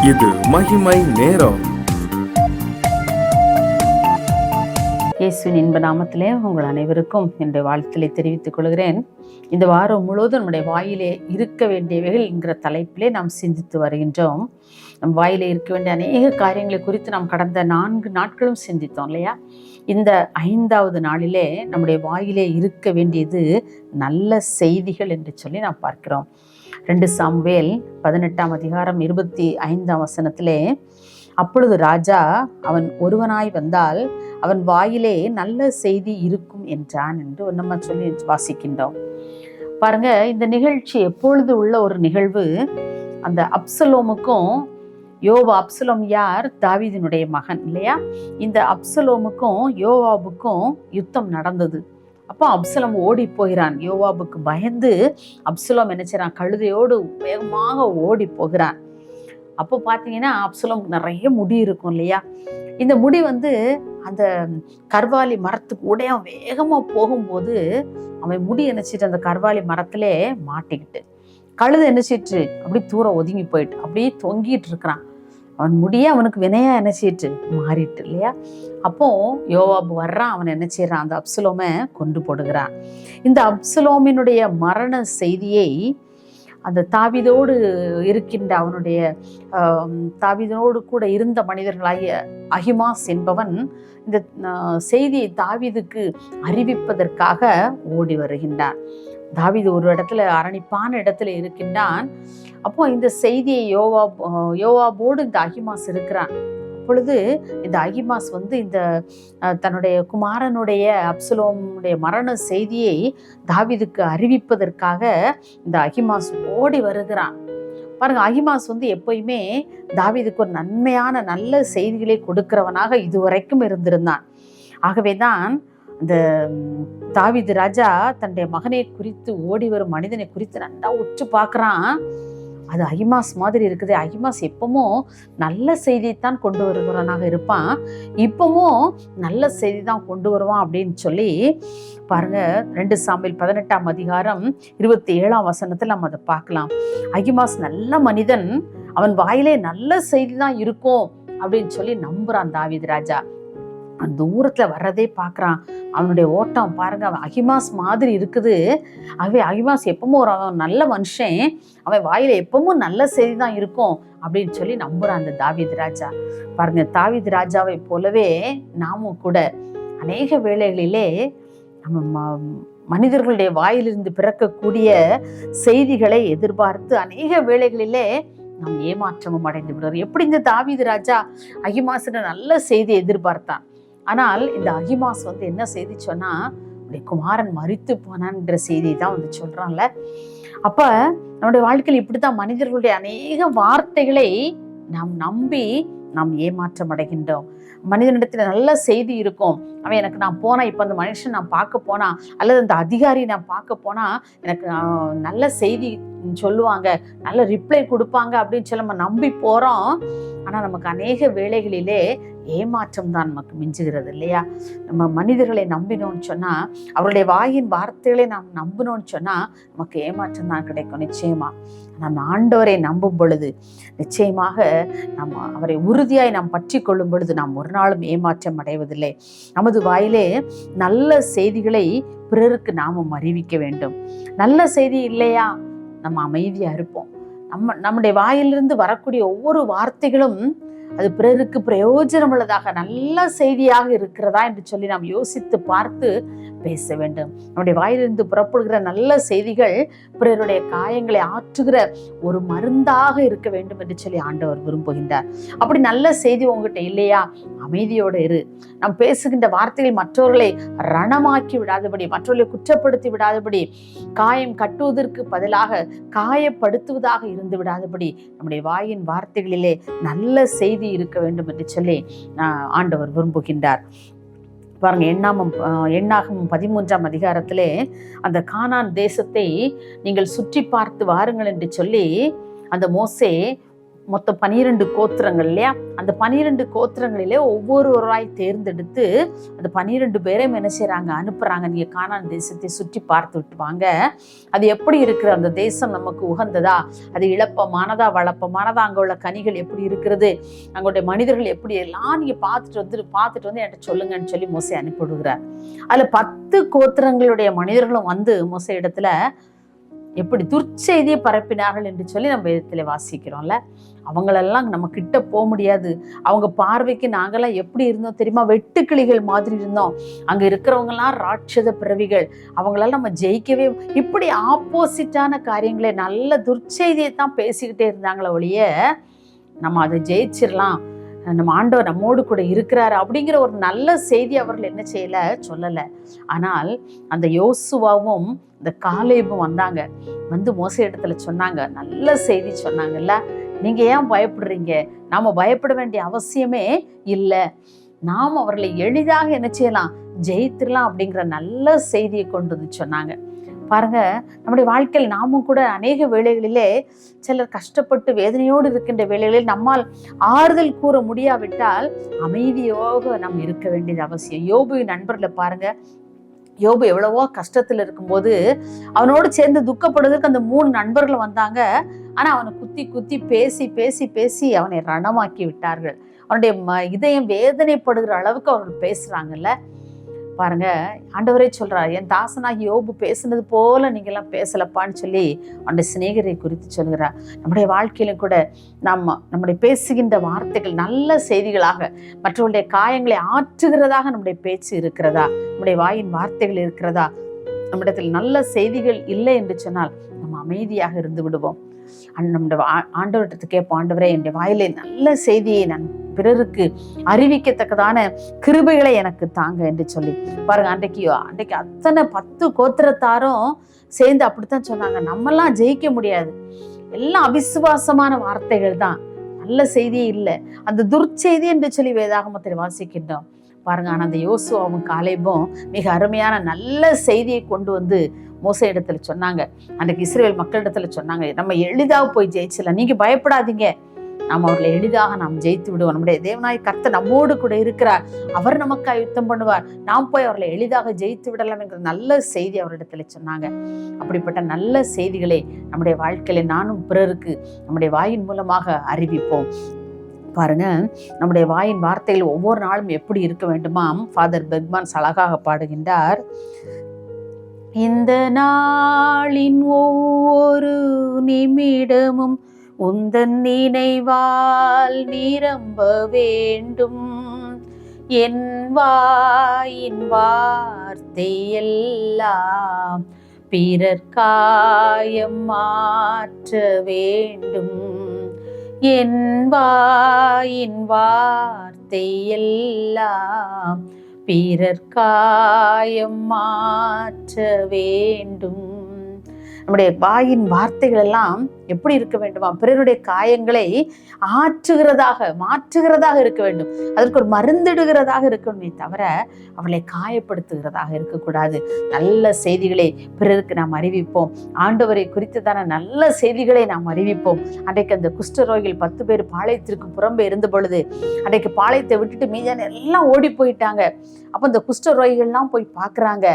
இது மகிமை நேரம். இயேசுவின் இன்ப நாமத்திலே உங்கள் அனைவருக்கும் என்னுடைய வாழ்த்துக்களை தெரிவித்துக் கொள்கிறேன். இந்த வாரம் முழுவதும் நம்முடைய வாயிலே இருக்க வேண்டியவைகள் என்கிற தலைப்பிலே நாம் சிந்தித்து வருகின்றோம். நம் வாயிலே இருக்க வேண்டிய அநேக காரியங்களை குறித்து நாம் கடந்த 4 நாட்களும் சிந்தித்தோம் இல்லையா? இந்த 5வது நாளிலே நம்முடைய வாயிலே இருக்க வேண்டியது நல்ல செய்திகள் என்று சொல்லி நாம் பார்க்கிறோம். 2 சாமுவேல் 18ஆம் அதிகாரம் 25ஆம் வசனத்திலே, அப்பொழுது ராஜா அவன் ஒருவனாய் வந்தால் அவன் வாயிலே நல்ல செய்தி இருக்கும் என்றான் என்று நம்ம சொல்லி வாசிக்கின்றோம். பாருங்க, இந்த நிகழ்ச்சி எப்பொழுது உள்ள ஒரு நிகழ்வு. அந்த அப்சலோமுக்கும் அப்சலோம் யார்? தாவீதினுடைய மகன் இல்லையா? இந்த அப்சலோமுக்கும் யோவாபுக்கும் யுத்தம் நடந்தது. அப்போ அப்சலோம் ஓடி போகிறான். யோவாபுக்கு பயந்து அப்சலோம் என்ன செய்றான்? கழுதையோடு வேகமாக ஓடி போகிறான். அப்போ பார்த்தீங்கன்னா அப்சலோம் நிறைய முடி இருக்கும் இல்லையா? இந்த முடி அந்த கர்வாலி மரத்துக்கு உடைய வேகமாக போகும்போது அவன் முடி என்னச்சிட்டு அந்த கர்வாலி மரத்திலே மாட்டிக்கிட்டு, கழுதை என்னச்சிட்டு அப்படி தூரம் ஒதுங்கி போயிட்டு அப்படியே தொங்கிட்டு இருக்கிறான். அவன் முடியே அவனுக்கு வினையா என்னச்சிட்டு மாறிட்டு இல்லையா? அப்போ யோவாபு வர்றான். அவன் என்ன செய்யறான்? அந்த அப்சலோமை கொண்டு போடுகிறான். இந்த அப்சலோமினுடைய மரண செய்தியை அந்த தாவீதோடு இருக்கின்ற அவனுடைய தாவீதோடு கூட இருந்த மனிதர்களாகிய அகிமாஸ் என்பவன் இந்த செய்தியை தாவீதுக்கு அறிவிப்பதற்காக ஓடி வருகின்றான். தாவீது ஒரு இடத்துல அரணிப்பான இடத்துல இருக்கின்றான். அப்போ இந்த செய்தியை யோவாபோடு இந்த அகிமாஸ் இருக்கிறான். அப்பொழுது இந்த அகிமாஸ் இந்த தன்னுடைய குமாரனுடைய அப்சலோமுடைய மரண செய்தியை தாவீதுக்கு அறிவிப்பதற்காக இந்த அகிமாஸ் ஓடி வருகிறான். பாருங்க, அகிமாஸ் எப்பயுமே தாவீதுக்கு ஒரு நன்மையான நல்ல செய்திகளை கொடுக்கிறவனாக இதுவரைக்கும் இருந்திருந்தான். ஆகவேதான் அந்த தாவீது ராஜா தன்னுடைய மகனை குறித்து, ஓடி வரும் மனிதனை குறித்து நல்லா உற்று பார்க்குறான். அது அகிமாஸ் மாதிரி இருக்குது. அகிமாஸ் எப்பவும் நல்ல செய்தியைத்தான் கொண்டு வருகிறவனாக இருப்பான். இப்பவும் நல்ல செய்தி தான் கொண்டு வருவான் அப்படின்னு சொல்லி பாருங்க. 2 சாமுவேல் 18ஆம் அதிகாரம் 27ஆம் வசனத்தில் நம்ம அதை பார்க்கலாம். அகிமாஸ் நல்ல மனிதன், அவன் வாயிலே நல்ல செய்தி தான் இருக்கும் அப்படின்னு சொல்லி நம்புறான் தாவீது ராஜா. அந்த தூரத்துல வர்றதே பார்க்குறான். அவனுடைய ஓட்டம் பாருங்க, அவன் அகிமாஸ் மாதிரி இருக்குது. ஆகவே அகிமாஸ் எப்பவும் அவன் நல்ல மனுஷன், அவன் வாயில எப்பவும் நல்ல செய்தி தான் இருக்கும் அப்படின்னு சொல்லி நம்புறான் அந்த தாவீது ராஜா. பாருங்க, தாவீது ராஜாவை போலவே நாமும் கூட அநேக வேளைகளிலே நம்ம மனிதர்களுடைய வாயிலிருந்து பிறக்கக்கூடிய செய்திகளை எதிர்பார்த்து அநேக வேளைகளிலே நாம் ஏமாற்றமும் அடைந்து விடுறோம். எப்படி இந்த தாவீது ராஜா அகிமாஸ்னு நல்ல செய்தியை எதிர்பார்த்தான். ஆனால் இந்த அகிமாஸ் என்ன செய்தி சொன்னா, உடைய குமாரன் மரித்து போனான்ற செய்தி தான் சொல்றான்ல. அப்ப நம்முடைய வாழ்க்கையில் இப்படித்தான் மனிதர்களுடைய அநேக வார்த்தைகளை நாம் நம்பி நாம் ஏமாற்றம் அடைகின்றோம். மனிதனிடத்துல நல்ல செய்தி இருக்கும். அவன் எனக்கு நான் போனா, இப்ப அந்த மனுஷன் நான் பார்க்க போனா, அல்லது அந்த அதிகாரி நான் பார்க்க போனா எனக்கு நல்ல செய்தி சொல்லுவாங்க, நல்ல ரிப்ளை கொடுப்பாங்க அப்படின்னு சொல்லி நம்ம நம்பி போறோம். ஆனா நமக்கு அநேக வேளைகளிலே ஏமாற்றம் தான் நமக்கு மிஞ்சுகிறது இல்லையா? நம்ம மனிதர்களை நம்பினோம்னு சொன்னா, அவருடைய வாயின் வார்த்தைகளை நாம் நம்பினோம்னு சொன்னா நமக்கு ஏமாற்றம் தான் கிடைக்கும் நிச்சயமா. நாம் ஆண்டவரை நம்பும் பொழுது நிச்சயமாக நம்ம அவரை உறுதியாய் நாம் பற்றி கொள்ளும் பொழுது நாம் ஒரு நாளும் ஏமாற்றம் அடைவதில்லை. நமது வாயிலே நல்ல செய்திகளை பிறருக்கு நாமும் அறிவிக்க வேண்டும். நல்ல செய்தி இல்லையா, நம்ம அமைதியா இருப்போம். நம்முடைய வாயிலிருந்து வரக்கூடிய ஒவ்வொரு வார்த்தைகளும் அது பிறருக்கு பிரயோஜனம் உள்ளதாக நல்ல செய்தியாக இருக்கிறதா என்று சொல்லி நாம் யோசித்து பார்த்து பேச வேண்டும். நம்முடைய வாயிலிருந்து புறப்படுகிற நல்ல செய்திகள் பிறருடைய காயங்களை ஆற்றுகிற ஒரு மருந்தாக இருக்க வேண்டும் என்று சொல்லி ஆண்டவர் விரும்புகின்றார். அப்படி நல்ல செய்தி உங்ககிட்ட இல்லையா, அமைதியோடு இரு. நாம் பேசுகின்ற வார்த்தைகள் மற்றவர்களை ரணமாக்கி விடாதபடி, மற்றவர்களை குற்றப்படுத்தி விடாதபடி, காயம் கட்டுவதற்கு பதிலாக காயப்படுத்துவதாக இருந்து விடாதபடி நம்முடைய வாயின் வார்த்தைகளிலே நல்ல செய்தி இருக்க வேண்டும் என்று சொல்லி ஆண்டவர் விரும்புகின்றார். பாருங்க, எண்ணாகமம் 13ஆம் அதிகாரத்திலே அந்த கானான் தேசத்தை நீங்கள் சுற்றி பார்த்து வாருங்கள் என்று சொல்லி அந்த மோசே மொத்தம் 12 கோத்திரங்கள் இல்லையா? அந்த 12 கோத்திரங்களிலே ஒவ்வொருவராய் தேர்ந்தெடுத்து அந்த 12 பேரையும் என்ன செய்றாங்க, அனுப்புறாங்க. நீங்க கானான் தேசத்தை சுற்றி பார்த்து விட்டு வாங்க, அது எப்படி இருக்கிற அந்த தேசம் நமக்கு உகந்ததா, அது இளப்பமானதா வளப்பமானதா, அங்க உள்ள கனிகள் எப்படி இருக்கிறது, அங்களுடைய மனிதர்கள் எப்படி, எல்லாம் நீங்க பார்த்துட்டு வந்து என்கிட்ட சொல்லுங்கன்னு சொல்லி மோசே அனுப்பிவிடுகிறார். அதுல 10 கோத்திரங்களுடைய மனிதர்களும் வந்து மோசே இடத்துல எப்படி துர்ச்செய்தியை பரப்பினார்கள் என்று சொல்லி நம்ம வேதத்துல வாசிக்கிறோம்ல. அவங்களெல்லாம் நம்ம கிட்ட போக முடியாது. அவங்க பார்வைக்கு நாங்கெல்லாம் எப்படி இருந்தோம் தெரியுமா? வெட்டுக்கிளிகள் மாதிரி இருந்தோம். அங்க இருக்கிறவங்கலாம் ராட்சத பிறவிகள், அவங்களால நம்ம ஜெயிக்கவே, இப்படி ஆப்போசிட்டான காரியங்களை, நல்ல துர்ச்செய்தியை தான் பேசிக்கிட்டே இருந்தாங்களே ஒழிய நம்ம அதை ஜெயிச்சிடலாம், நம்ம ஆண்டவர் நம்மோடு கூட இருக்கிறாரு அப்படிங்கிற ஒரு நல்ல செய்தி அவர்கள் என்ன செய்யல, சொல்லலை. ஆனால் அந்த யோசுவாவும் இந்த காலேபும் வந்தாங்க, வந்து மோசே இடத்துல சொன்னாங்க, நல்ல செய்தி சொன்னாங்கல்ல, நீங்க ஏன் பயப்படுறீங்க? நாம பயப்பட வேண்டிய அவசியமே இல்லை, நாம் அவர்களை எளிதாக என்ன செய்யலாம், ஜெயித்திரலாம் அப்படிங்கிற நல்ல செய்தியை கொண்டு வந்து சொன்னாங்க. பாருங்க, நம்முடைய வாழ்க்கையில் நாமும் கூட அநேக வேளைகளிலே சிலர் கஷ்டப்பட்டு வேதனையோடு இருக்கின்ற வேளைகளில் நம்மால் ஆறுதல் கூற முடியாவிட்டால் அமைதியோக நாம் இருக்க வேண்டியது அவசியம். யோபுவின் நண்பர்களை பாருங்க, யோபு எவ்வளவோ கஷ்டத்துல இருக்கும்போது அவனோடு சேர்ந்து துக்கப்படுவதற்கு அந்த 3 நண்பர்கள் வந்தாங்க. ஆனா அவனை குத்தி குத்தி பேசி பேசி பேசி அவனை ரணமாக்கி விட்டார்கள். அவனுடைய இதயம் வேதனைப்படுகிற அளவுக்கு அவர்கள் பேசுறாங்கல்ல. பாருங்க, ஆண்டவரே சொல்றார், என் தாசனாகி யோபு பேசுனது போல நீங்க எல்லாம் பேசலப்பான்னு சொல்லி அவனுடைய சிநேகரை குறித்து சொல்கிறார். நம்முடைய வாழ்க்கையிலும் கூட நம்முடைய பேசுகின்ற வார்த்தைகள் நல்ல செய்திகளாக, மற்றவருடைய காயங்களை ஆற்றுகிறதாக நம்முடைய பேச்சு இருக்கிறதா, நம்முடைய வாயின் வார்த்தைகள் இருக்கிறதா? நம்மிடத்தில் நல்ல செய்திகள் இல்லை என்று சொன்னால் நம்ம அமைதியாக இருந்து விடுவோம். நம்முடைய ஆண்டவர்கிட்ட கேட்போம், ஆண்டவரே என்னுடைய வாயிலே நல்ல செய்தியை நான் பிறருக்கு அறிவிக்கத்தக்கதான கிருபைகளை எனக்கு தாங்க என்று சொல்லி. பாருங்க, அன்றைக்கு அத்தனை 10 கோத்திரத்தாரும் சேர்ந்து அப்படித்தான் சொன்னாங்க, நம்மெல்லாம் ஜெயிக்க முடியாது, எல்லாம் அவிசுவாசமான வார்த்தைகள் தான், நல்ல செய்தியே இல்லை, அந்த துர்ச்செய்தி என்று சொல்லி வேதாகமத்தில் வாசிக்கின்றோம். பாருங்க, ஆனால் அந்த யோசுவாவும் காலேபும் மிக அருமையான நல்ல செய்தியை கொண்டு வந்து மோசே இடத்துல சொன்னாங்க. அன்றைக்கு இஸ்ரவேல் மக்களிடத்துல சொன்னாங்க, நம்ம எளிதாக போய் ஜெயிச்சிடலாம், நீங்க பயப்படாதீங்க, நாம் அவர்களை எளிதாக நாம் ஜெயித்து விடுவோம், நம்முடைய தேவனாய் கர்த்தர் நம்மோடு கூட இருக்கிறார், அவர் நமக்காக யுத்தம் பண்ணுவார், நாம் போய் அவர்களை எளிதாக ஜெயித்து விடலாம் என்கிற நல்ல செய்தி அவரிடத்துல சொன்னாங்க. அப்படிப்பட்ட நல்ல செய்திகளை நம்முடைய வாழ்க்கையில நானும் பிறருக்கு நம்முடைய வாயின் மூலமாக அறிவிப்போம். பாருங்க, நம்முடைய வாயின் வார்த்தைகள் ஒவ்வொரு நாளும் எப்படி இருக்க வேண்டுமாம்? ஃபாதர் பெக்மான்ஸ் அழகாக பாடுகின்றார், இந்த நாளின் ஒவ்வொரு நிமிடமும் உந்தன் நினைவால் நிரம்ப வேண்டும், என் வாயின் வார்த்தை எல்லாம் பிறர் காயம் மாற்ற வேண்டும், என் வாயின் வார்த்தை எல்லாம் பிறர் காயம் மாற்ற வேண்டும். நம்முடைய வாயின் வார்த்தைகள் எல்லாம் எப்படி இருக்க வேண்டுமா? பிறருடைய காயங்களை மாற்றுகிறதாக இருக்க வேண்டும். அதற்கு ஒரு மருந்திடுகிறதாக இருக்கணுமே தவிர அவளை காயப்படுத்துகிறதாக இருக்கக்கூடாது. நல்ல செய்திகளை பிறருக்கு நாம் அறிவிப்போம். ஆண்டவரை குறித்ததான நல்ல செய்திகளை நாம் அறிவிப்போம். அன்றைக்கு அந்த குஷ்டரோகிகள் 10 பேர் பாளையத்திற்கு புறம்பே இருந்த பொழுது, அன்றைக்கு பாளையத்தை விட்டுட்டு மீதியான எல்லாம் ஓடி போயிட்டாங்க. அப்போ இந்த குஷ்டரோகிகள்லாம் போய் பார்க்குறாங்க.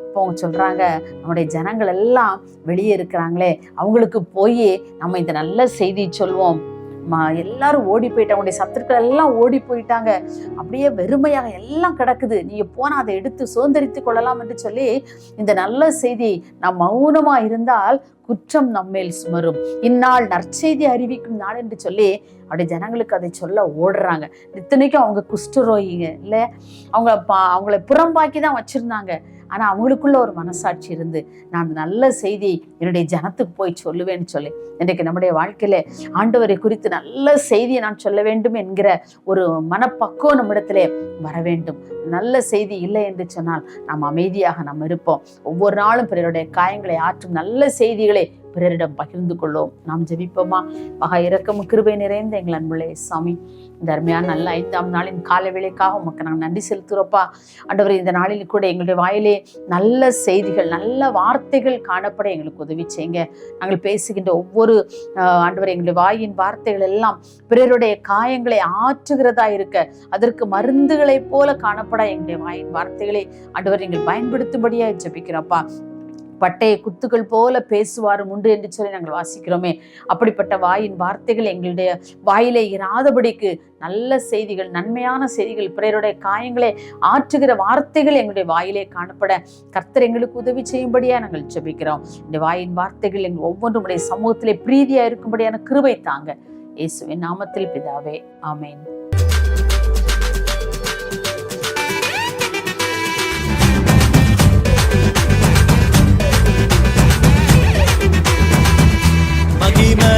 அப்போ அவங்க சொல்றாங்க, நம்முடைய ஜனங்கள் எல்லாம் வெளியே இருக்கிறாங்களே, அவங்களுக்கு போய் நம்ம இந்த நல்ல செய்தி சொல்வோம். எல்லாரும் ஓடி போயிட்டாங்க, அவங்களுடைய சத்துருக்கள் எல்லாம் ஓடி போயிட்டாங்க, அப்படியே வெறுமையாக எல்லாம் கிடக்குது, நீங்க போனா அதை எடுத்து சுதந்திரித்து கொள்ளலாம் என்று சொல்லி இந்த நல்ல செய்தி நாம் மௌனமா இருந்தால் குற்றம் நம்மேல் சுமரும், இந்நாள் நற்செய்தி அறிவிக்கும் நாள் என்று சொல்லி அப்படியே ஜனங்களுக்கு அதை சொல்ல ஓடுறாங்க. இத்தனைக்கும் அவங்க குஷ்டரோகிங்க இல்லை, அவங்கள புறம்பாக்கி தான் வச்சிருந்தாங்க. ஆனா அவங்களுக்குள்ள ஒரு மனசாட்சி இருந்து, நான் நல்ல செய்தி என்னுடைய ஜனத்துக்கு போய் சொல்லுவேன்னு சொல்லி, இன்றைக்கு நம்முடைய வாழ்க்கையில ஆண்டவரை குறித்து நல்ல செய்தியை நான் சொல்ல வேண்டும் என்கிற ஒரு மனப்பக்குவம் நம்மிடத்திலே வர வேண்டும். நல்ல செய்தி இல்லை என்று சொன்னால் நாம் அமைதியாக நாம் இருப்போம். ஒவ்வொரு நாளும் பிறருடைய காயங்களை ஆற்றும் நல்ல செய்திகளை பிறரிடம் பகிர்ந்து கொள்வோம். நாம் ஜெபிப்போமா? மகா இரக்கமும் கிருபை நிறைந்த எங்கள் அன்புள்ள சாமி, இந்த அருமையான நல்ல 5ஆம் நாளின் காலை வேளைக்காக உமக்கு நாங்கள் நன்றி செலுத்துகிறோப்பா. ஆண்டவரே, இந்த நாளில் கூட எங்களுடைய வாயிலே நல்ல செய்திகள், நல்ல வார்த்தைகள் காணப்பட எங்களுக்கு உதவி செய்யுங்க. நாங்கள் பேசுகின்ற ஒவ்வொரு ஆண்டவரே, எங்களுடைய வாயின் வார்த்தைகள் எல்லாம் பிறருடைய காயங்களை ஆற்றுகிறதா இருக்க, அதற்கு மருந்துகளைப் போல காணப்பட எங்களுடைய வாயின் வார்த்தைகளை ஆண்டவர் நீங்கள் பயன்படுத்தும்படியா ஜெபிக்கிறோம்ப்பா. பட்டைய குத்துக்கள் போல பேசுவாரும் உண்டு என்று சொல்லி நாங்கள் வாசிக்கிறோமே, அப்படிப்பட்ட வாயின் வார்த்தைகள் எங்களுடைய வாயிலே இராதபடிக்கு நல்ல செய்திகள், நன்மையான செய்திகள், பிறருடைய காயங்களை ஆற்றுகிற வார்த்தைகள் எங்களுடைய வாயிலே காணப்பட கர்த்தர் எங்களுக்கு உதவி செய்யும்படியா நாங்கள் ஜெபிக்கிறோம். இந்த வாயின் வார்த்தைகள் எங்கள் ஒவ்வொன்றும் உடைய சமூகத்திலே பிரீதியா இருக்கும்படியான கிருபை தாங்க. இயேசுவின் நாமத்தில் பிதாவே, ஆமென். மகிமை